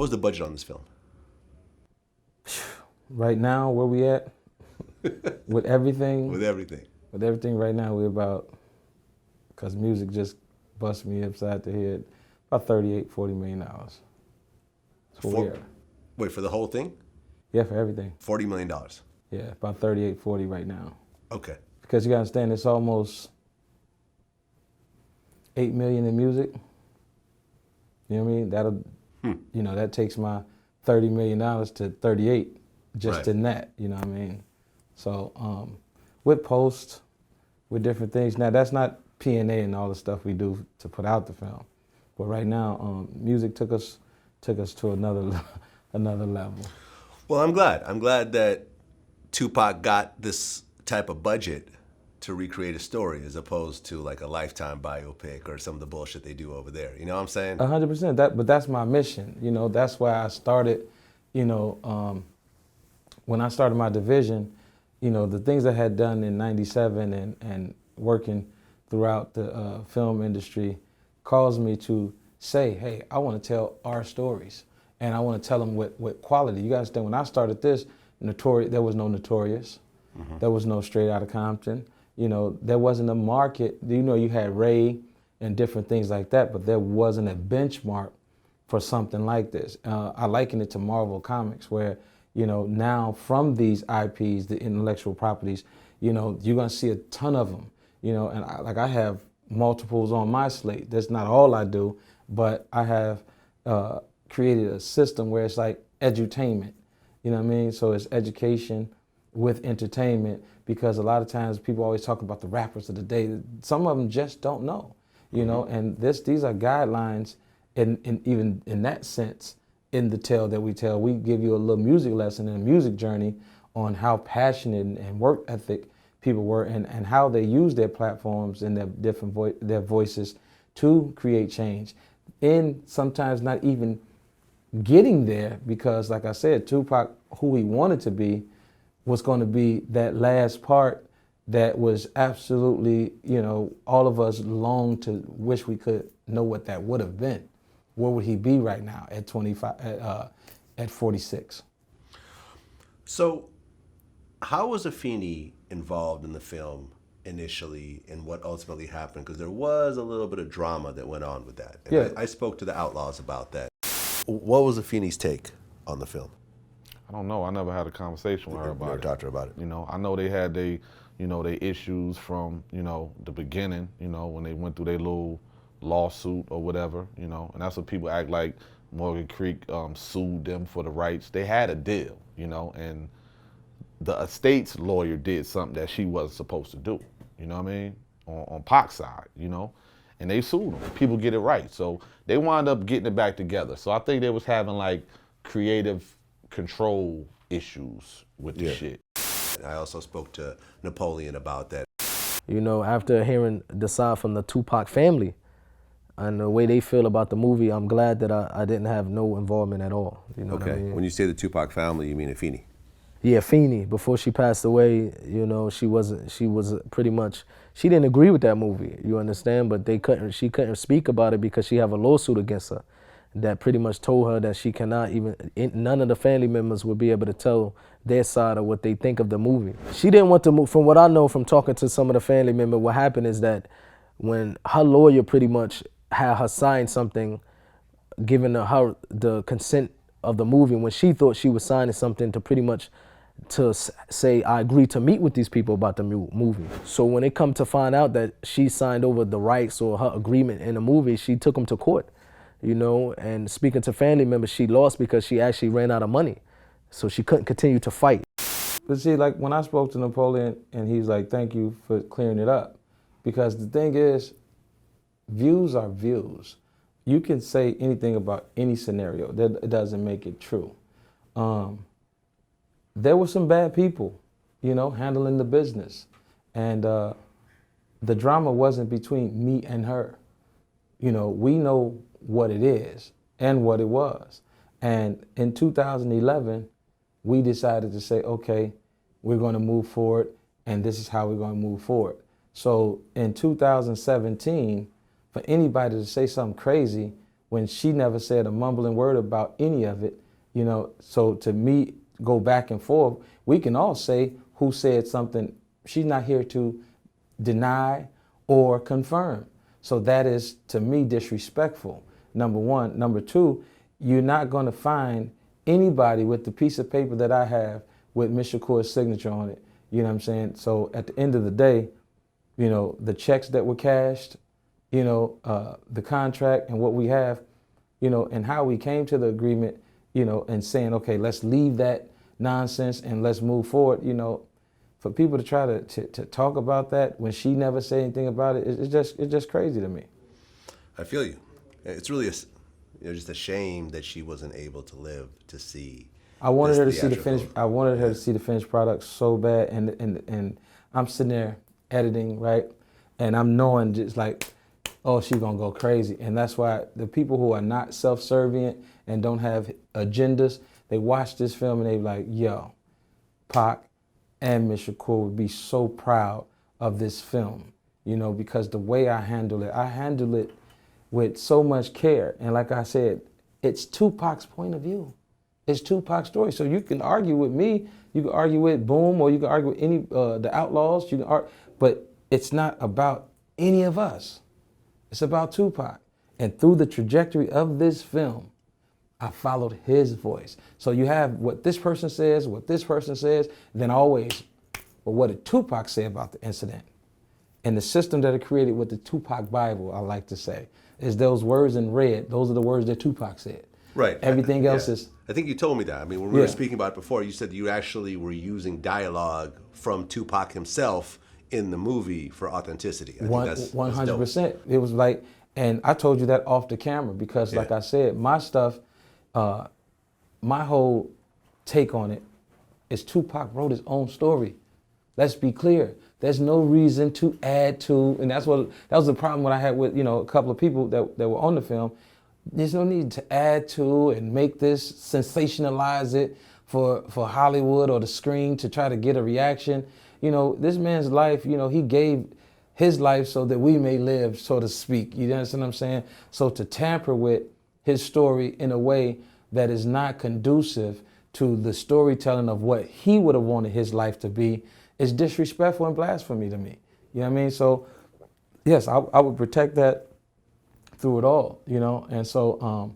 What was the budget on this film? Right now, where we at with everything? With everything. With everything right now, we're about, because music just busts me upside the head, about $38-40 million. That's what we are. Wait, for the whole thing? Yeah, for everything. $40 million. Yeah, about 38-40 right now. Okay. Because you gotta understand, it's almost $8 million in music. You know what I mean? That'll, you know, that takes my $30 million to 38 just Right. in that, you know what I mean? So with post, with different things. Now that's not P&A and all the stuff we do to put out the film. But right now, music took us to another another level. Well, I'm glad. I'm glad that Tupac got this type of budget to recreate a story as opposed to like a Lifetime biopic or some of the bullshit they do over there. You know what I'm saying? 100%. But that's my mission. You know, that's why I started. You know, when I started my division, you know, the things I had done in '97 and working throughout the film industry caused me to say, hey, I want to tell our stories, and I want to tell them with quality. You guys understand? When I started this, there was no Notorious, there was no Straight Outta Compton. You know, there wasn't a market. You know, you had Ray and different things like that, but there wasn't a benchmark for something like this. I liken it to Marvel Comics, where, you know, now from these IPs, the intellectual properties, you know, you're gonna see a ton of them. You know, and I have multiples on my slate. That's not all I do, but I have created a system where it's like edutainment. You know what I mean? So it's education with entertainment, because a lot of times people always talk about the rappers of the day. Some of them just don't know, you know, and these are guidelines even in that sense in the tale that we tell. We give you a little music lesson and a music journey on how passionate and work ethic people were, and how they use their platforms and their different their voices to create change. And sometimes not even getting there, because like I said, Tupac, who he wanted to be, was going to be that last part that was absolutely, you know, all of us long to wish we could know what that would have been. Where would he be right now at 25, at 46? So how was Afeni involved in the film initially, and what ultimately happened? Because there was a little bit of drama that went on with that. And Yeah. I spoke to the Outlaws about that. What was Afeni's take on the film? I don't know. I never had a conversation with her You about never it. talked to her about it. You know, I know they had they issues from, you know, the beginning, you know, when they went through their little lawsuit or whatever, you know, and that's what people act like Morgan Creek sued them for the rights. They had a deal, you know, and the estate's lawyer did something that she wasn't supposed to do, you know what I mean, on Pac's side, you know, and they sued them. People get it right. So they wound up getting it back together. So I think they was having like creative control issues with the shit. I also spoke to Napoleon about that. You know, after hearing the side from the Tupac family and the way they feel about the movie, I'm glad that I didn't have no involvement at all. You know what I mean? When you say the Tupac family, you mean Afeni? Yeah, Afeni, before she passed away, you know, she was pretty much, she didn't agree with that movie, you understand? But she couldn't speak about it because she have a lawsuit against her that pretty much told her that she cannot none of the family members would be able to tell their side of what they think of the movie. She didn't want to move. From what I know from talking to some of the family members, what happened is that when her lawyer pretty much had her sign something giving her the consent of the movie, when she thought she was signing something to pretty much to say, I agree to meet with these people about the movie. So when it come to find out that she signed over the rights or her agreement in the movie, she took them to court, you know, and speaking to family members, she lost because she actually ran out of money. So she couldn't continue to fight. But see, like when I spoke to Napoleon and he's like, thank you for clearing it up. Because the thing is, views are views. You can say anything about any scenario. That doesn't make it true. There were some bad people, you know, handling the business. And the drama wasn't between me and her. You know, we know what it is and what it was. And in 2011, we decided to say, okay, we're going to move forward, and this is how we're going to move forward. So in 2017, for anybody to say something crazy when she never said a mumbling word about any of it, you know. So to me, go back and forth, we can all say who said something. She's not here to deny or confirm. So that is, to me, disrespectful, number one. Number two, you're not going to find anybody with the piece of paper that I have with Ms. Shakur's signature on it. You know what I'm saying? So at the end of the day, you know, the checks that were cashed, you know, the contract and what we have, you know, and how we came to the agreement, you know, and saying, okay, let's leave that nonsense and let's move forward, you know. For people to try to talk about that when she never said anything about it, it's just crazy to me. I feel you. It's really just a shame that she wasn't able to live to see. I wanted her to see the theatrical. finished. I wanted her to see the finished product so bad, and I'm sitting there editing, right, and I'm knowing just like, oh, she's gonna go crazy, and that's why the people who are not self-servient and don't have agendas, they watch this film and they like, yo, Pac and Ms. Shakur would be so proud of this film, you know, because the way I handle it with so much care. And like I said, it's Tupac's point of view. It's Tupac's story. So you can argue with me, you can argue with Boom, or you can argue with any the Outlaws, but it's not about any of us. It's about Tupac. And through the trajectory of this film, I followed his voice. So you have what this person says, then always, well, what did Tupac say about the incident? And the system that it created with the Tupac Bible, I like to say, is those words in red. Those are the words that Tupac said. Right. Everything else Yeah. is... I think you told me that. I mean, when we were speaking about it before, you said you actually were using dialogue from Tupac himself in the movie for authenticity. I think that's 100%. It was like, and I told you that off the camera because, like I said, my stuff, my whole take on it is Tupac wrote his own story. Let's be clear. There's no reason to add to, and that was the problem that I had with, you know, a couple of people that were on the film. There's no need to add to and make this, sensationalize it for Hollywood or the screen to try to get a reaction. You know, this man's life, you know, he gave his life so that we may live, so to speak. You understand what I'm saying? So to tamper with his story in a way that is not conducive to the storytelling of what he would have wanted his life to be is disrespectful and blasphemy to me. You know what I mean? So, yes, I would protect that through it all, you know? And so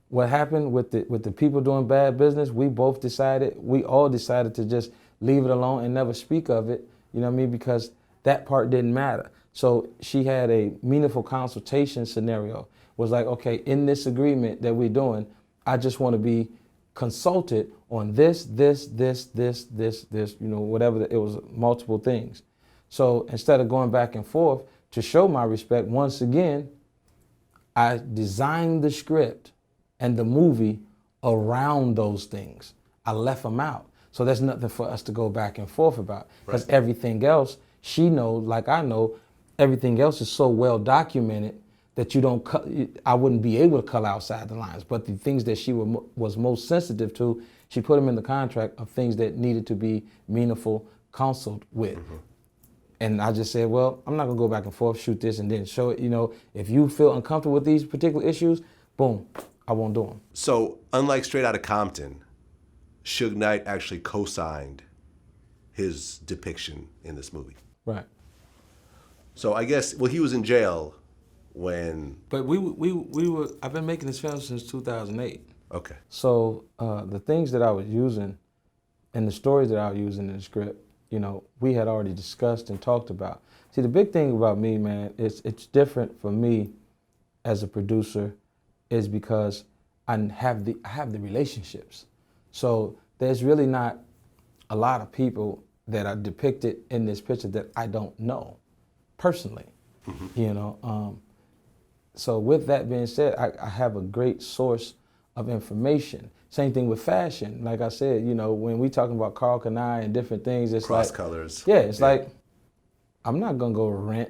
what happened with the people doing bad business, we all decided to just leave it alone and never speak of it, you know what I mean? Because that part didn't matter. So she had a meaningful consultation scenario. Was like, okay, in this agreement that we're doing, I just want to be consulted on this, you know, whatever, it was multiple things. So instead of going back and forth to show my respect, once again, I designed the script and the movie around those things. I left them out. So there's nothing for us to go back and forth about. Because everything else, she knows, like I know, everything else is so well documented that I wouldn't be able to color outside the lines. But the things that she was most sensitive to, she put them in the contract of things that needed to be meaningful, counseled with. Mm-hmm. And I just said, well, I'm not gonna go back and forth, shoot this and then show it. You know, if you feel uncomfortable with these particular issues, boom, I won't do them. So unlike Straight Outta Compton, Suge Knight actually co-signed his depiction in this movie. Right. So I guess, well, he was in jail when... But we were, I've been making this film since 2008. Okay. So the things that I was using and the stories that I was using in the script, you know, we had already discussed and talked about. See, the big thing about me, man, it's different for me as a producer is because I have the relationships. So there's really not a lot of people that are depicted in this picture that I don't know personally, you know. So with that being said, I have a great source of information. Same thing with fashion. Like I said, you know, when we talking about Karl Kani and different things, it's cross like colors. Yeah, it's like I'm not gonna go rent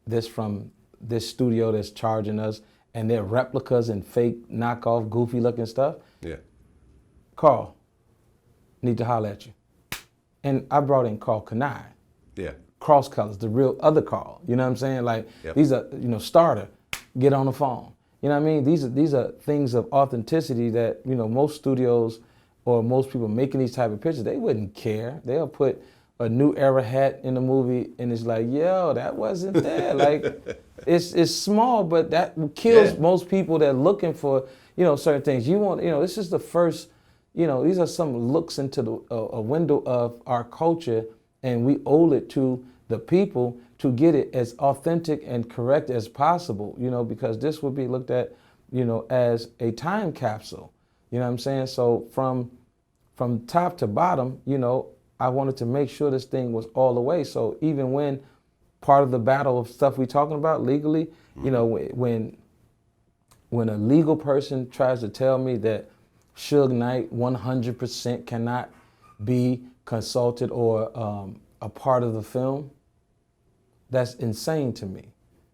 this from this studio that's charging us, and they're replicas and fake knockoff, goofy looking stuff. Yeah. Karl, need to holler at you. And I brought in Karl Kani. Yeah. Cross colors, the real other Karl. You know what I'm saying? Like these are, you know, starter, get on the phone. You know You know what I mean? These are things of authenticity that, you know, most studios or most people making these type of pictures, they wouldn't care. They'll put a new era hat in the movie and it's like, yo, that wasn't there. Like, it's small, but that kills most people that are looking for, you know, certain things. You want, you know, this is the first, you know, these are some looks into a window of our culture, and we owe it to the people to get it as authentic and correct as possible, you know, because this would be looked at, you know, as a time capsule. You know what I'm saying? So from top to bottom, you know, I wanted to make sure this thing was all the way. So even when part of the battle of stuff we're talking about legally, you know, when a legal person tries to tell me that Suge Knight 100% cannot be consulted or a part of the film, that's insane to me.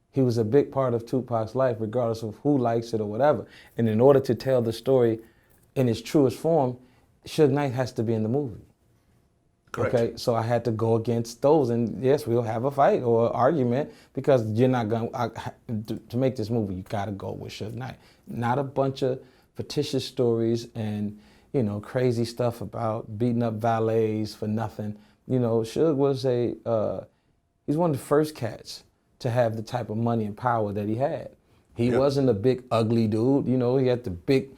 He was a big part of Tupac's life, regardless of who likes it or whatever. And in order to tell the story in its truest form, Suge Knight has to be in the movie. Correct. Okay, so I had to go against those, and yes, we'll have a fight or an argument because you're not going to make this movie. You got to go with Suge Knight, not a bunch of fictitious stories and, you know, crazy stuff about beating up valets for nothing. You know, Suge was he's one of the first cats to have the type of money and power that he had. He wasn't a big ugly dude. You know, he had the big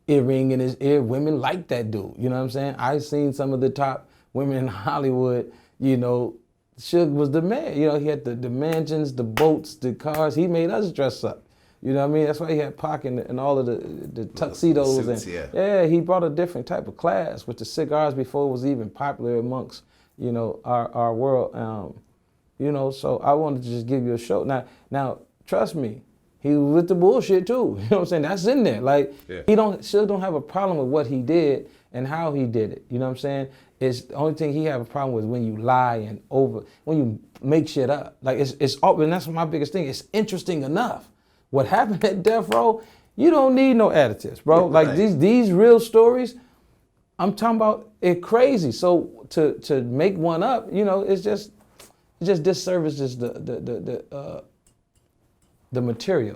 earring in his ear. Women liked that dude. You know what I'm saying? I've seen some of the top women in Hollywood. You know, Suge was the man. You know, he had the mansions, the boats, the cars. He made us dress up. You know what I mean? That's why he had Pac and all of the tuxedos. The suits, and yeah. He brought a different type of class with the cigars before it was even popular amongst, you know, our world. You know, so I wanted to just give you a show. Now, trust me, he was with the bullshit too. You know what I'm saying? That's in there. Like, Suge don't have a problem with what he did and how he did it. You know what I'm saying? It's the only thing he have a problem with when you lie and when you make shit up. Like, it's and that's my biggest thing. It's interesting enough. What happened at Death Row, you don't need no additives, bro. Yeah, like right. these real stories, I'm talking about it crazy. So to make one up, you know, it just disservices the material.